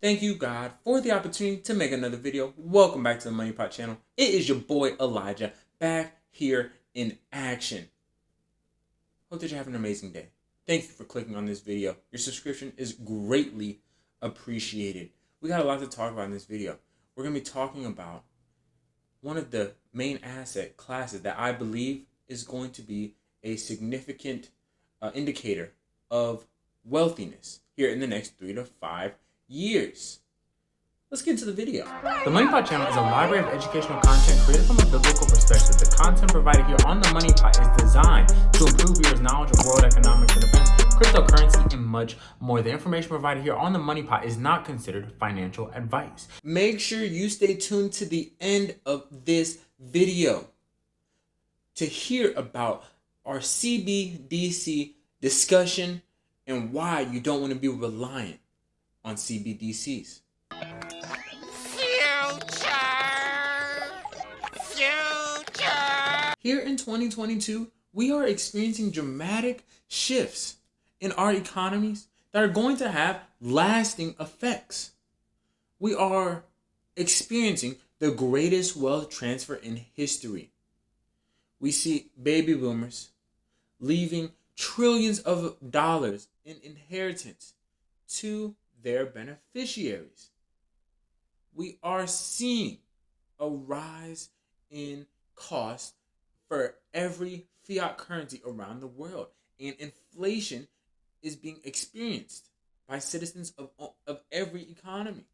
Thank you, God, for the opportunity to make another video. Welcome back to the MoneyPot Channel. It is your boy, Elijah, back here in action. Hope that you have an amazing day. Thank you for clicking on this video. Your subscription is greatly appreciated. We got a lot to talk about in this video. We're going to be talking about one of the main asset classes that I believe is going to be a significant indicator of wealthiness here in the next 3 to 5 years. Let's get into the video. The MoneyPot Channel is a library of educational content created from a biblical perspective. The content provided here on the MoneyPot is designed to improve your knowledge of world economics and events, cryptocurrency, and much more. The information provided here on the MoneyPot is not considered financial advice. Make sure you stay tuned to the end of this video to hear about our CBDC discussion and why you don't want to be reliant on CBDCs. Future. Here in 2022, we are experiencing dramatic shifts in our economies that are going to have lasting effects. We are experiencing the greatest wealth transfer in history. We see baby boomers leaving trillions of dollars in inheritance to their beneficiaries. We are seeing a rise in cost for every fiat currency around the world, and inflation is being experienced by citizens of every economy.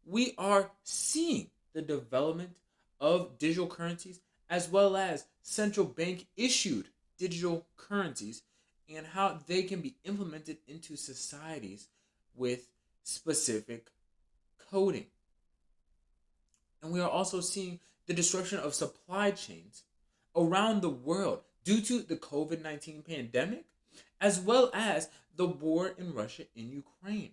We are seeing the development of digital currencies as well as central bank issued digital currencies and how they can be implemented into societies with specific coding. And we are also seeing the destruction of supply chains around the world due to the COVID-19 pandemic, as well as the war in Russia and Ukraine,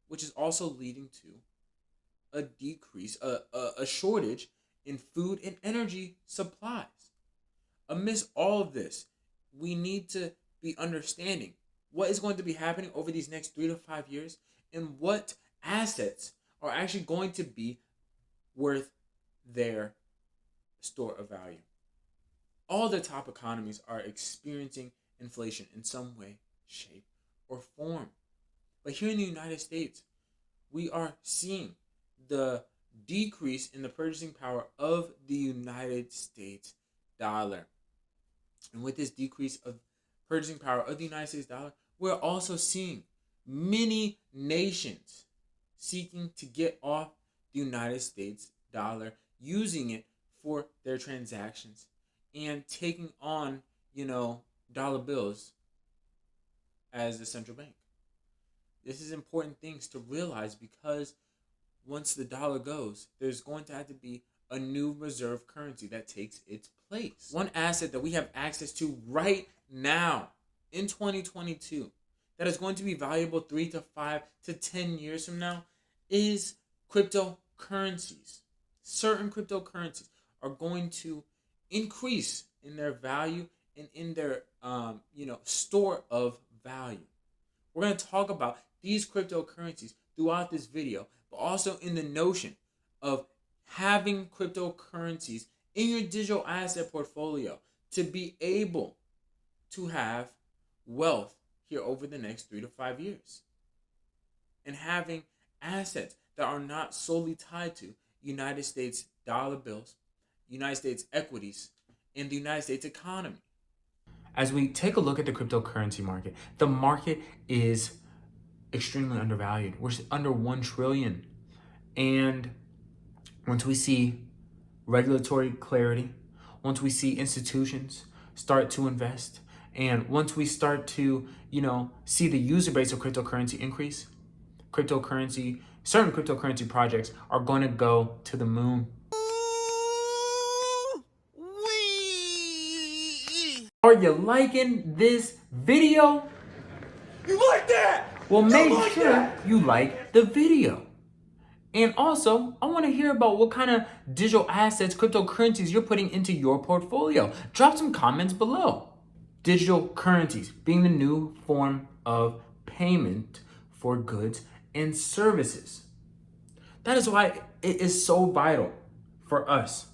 which is also leading to a decrease, a shortage in food and energy supplies. Amidst all of this, we need to be understanding what is going to be happening over these next 3 to 5 years and what assets are actually going to be worth their store of value. All the top economies are experiencing inflation in some way, shape, or form. But here in the United States, we are seeing the decrease in the purchasing power of the United States dollar. And with this decrease of purchasing power of the United States dollar, we're also seeing many nations seeking to get off the United States dollar, using it for their transactions and taking on, dollar bills as the central bank. This is important things to realize because once the dollar goes, there's going to have to be a new reserve currency that takes its place. One asset that we have access to right now in 2022 that is going to be valuable 3 to 5 to 10 years from now is cryptocurrencies. Certain cryptocurrencies are going to increase in their value and in their store of value. We're going to talk about these cryptocurrencies throughout this video, but also in the notion of having cryptocurrencies in your digital asset portfolio to be able to have wealth here over the next 3 to 5 years. And having assets that are not solely tied to United States dollar bills, United States equities, and the United States economy. As we take a look at the cryptocurrency market, the market is extremely undervalued. We're under 1 trillion. And once we see regulatory clarity, once we see institutions start to invest, and once we start to, see the user base of cryptocurrency increase, certain cryptocurrency projects are going to go to the moon. Are you liking this video? You like that? Well, make sure you like the video. And also, I want to hear about what kind of digital assets, cryptocurrencies you're putting into your portfolio. Drop some comments below. Digital currencies being the new form of payment for goods and services. That is why it is so vital for us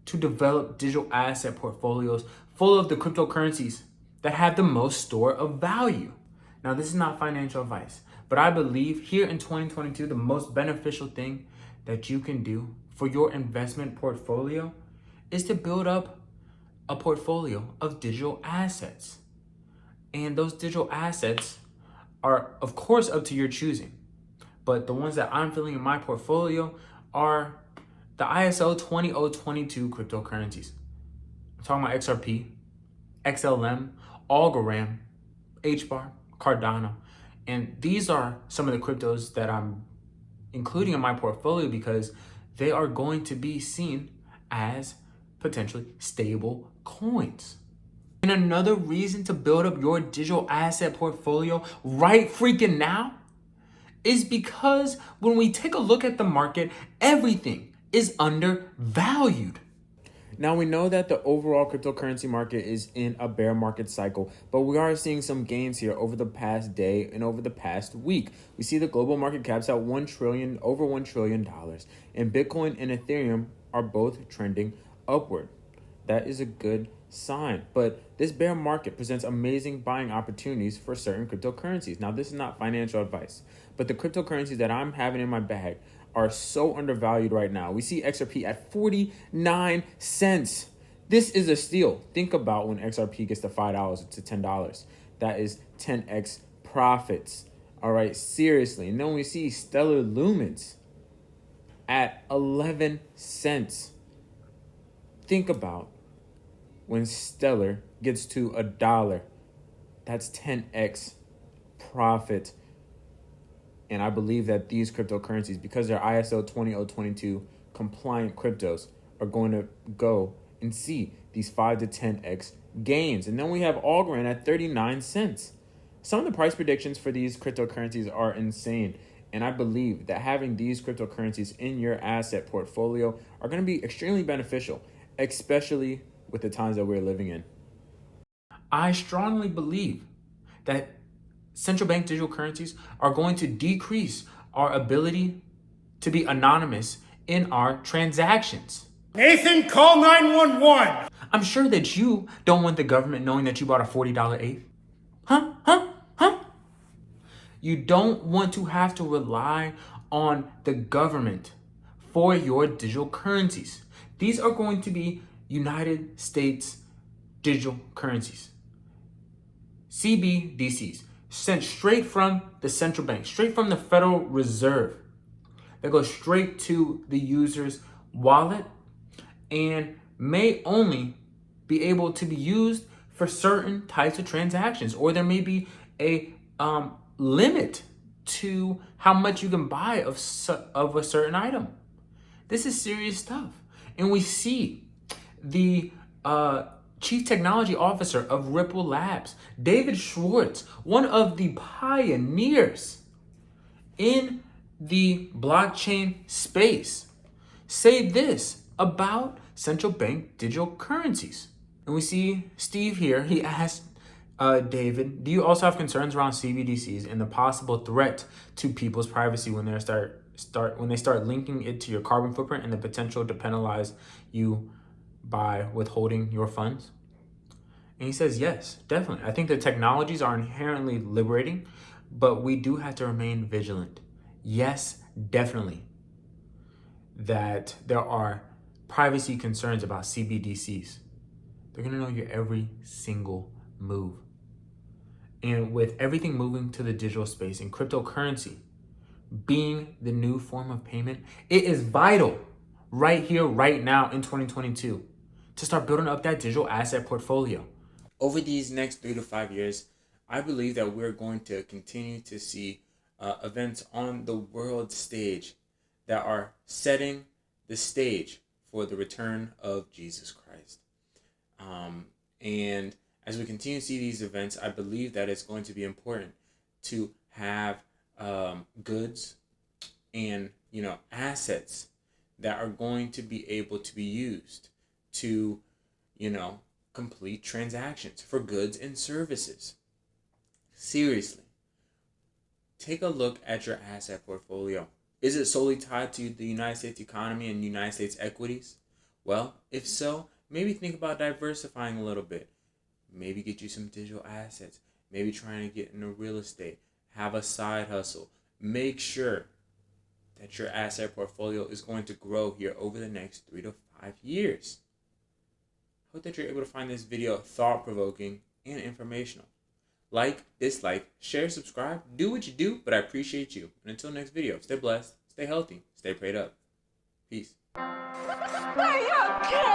to develop digital asset portfolios full of the cryptocurrencies that have the most store of value. Now, this is not financial advice, but I believe here in 2022, the most beneficial thing that you can do for your investment portfolio is to build up a portfolio of digital assets. And those digital assets are, of course, up to your choosing. But the ones that I'm filling in my portfolio are the ISO 20022 cryptocurrencies. I'm talking about XRP, XLM, Algorand, HBAR, Cardano. And these are some of the cryptos that I'm including in my portfolio because they are going to be seen as potentially stable coins. And another reason to build up your digital asset portfolio right freaking now is because when we take a look at the market, everything is undervalued. Now, we know that the overall cryptocurrency market is in a bear market cycle, but we are seeing some gains here over the past day and over the past week. We see the global market caps at over $1 trillion, and Bitcoin and Ethereum are both trending upward. That is a good sign, but this bear market presents amazing buying opportunities for certain cryptocurrencies. Now, this is not financial advice, but the cryptocurrencies that I'm having in my bag are so undervalued right now. We see XRP at 49 cents. This is a steal. Think about when XRP gets to $5 to $10. That is 10x profits. All right, seriously. And then we see Stellar Lumens at 11 cents. Think about when Stellar gets to $1. That's 10x profit. And I believe that these cryptocurrencies, because they're ISO 20022 compliant cryptos, are going to go and see these 5 to 10x gains. And then we have Algorand at 39 cents. Some of the price predictions for these cryptocurrencies are insane. And I believe that having these cryptocurrencies in your asset portfolio are going to be extremely beneficial, especially with the times that we're living in. I strongly believe that central bank digital currencies are going to decrease our ability to be anonymous in our transactions. Nathan, call 911. I'm sure that you don't want the government knowing that you bought a $40 eighth. Huh? You don't want to have to rely on the government for your digital currencies. These are going to be United States digital currencies, CBDCs, sent straight from the central bank, straight from the Federal Reserve. That goes straight to the user's wallet and may only be able to be used for certain types of transactions, or there may be a limit to how much you can buy of a certain item. This is serious stuff. And we see the Chief Technology Officer of Ripple Labs, David Schwartz, one of the pioneers in the blockchain space, say this about central bank digital currencies. And we see Steve here. He asked David, do you also have concerns around CBDCs and the possible threat to people's privacy when they start linking it to your carbon footprint and the potential to penalize you by withholding your funds? And he says, yes, definitely. I think the technologies are inherently liberating, but we do have to remain vigilant. Yes, definitely, that there are privacy concerns about CBDCs. They're going to know your every single move. And with everything moving to the digital space and cryptocurrency being the new form of payment, it is vital right here, right now in 2022 to start building up that digital asset portfolio. Over these next 3 to 5 years, I believe that we're going to continue to see events on the world stage that are setting the stage for the return of Jesus Christ. And as we continue to see these events, I believe that it's going to be important to have goods and assets that are going to be able to be used to complete transactions for goods and services. Seriously, take a look at your asset portfolio. Is it solely tied to the United States economy and United States equities? Well, if so, maybe think about diversifying a little bit. Maybe get you some digital assets. Maybe trying to get into real estate. Have a side hustle. Make sure that your asset portfolio is going to grow here over the next 3 to 5 years. Hope that you're able to find this video thought-provoking and informational. Like, dislike, share, subscribe, do what you do, but I appreciate you. And until next video, stay blessed, stay healthy, stay prayed up. Peace. Stay up, kid!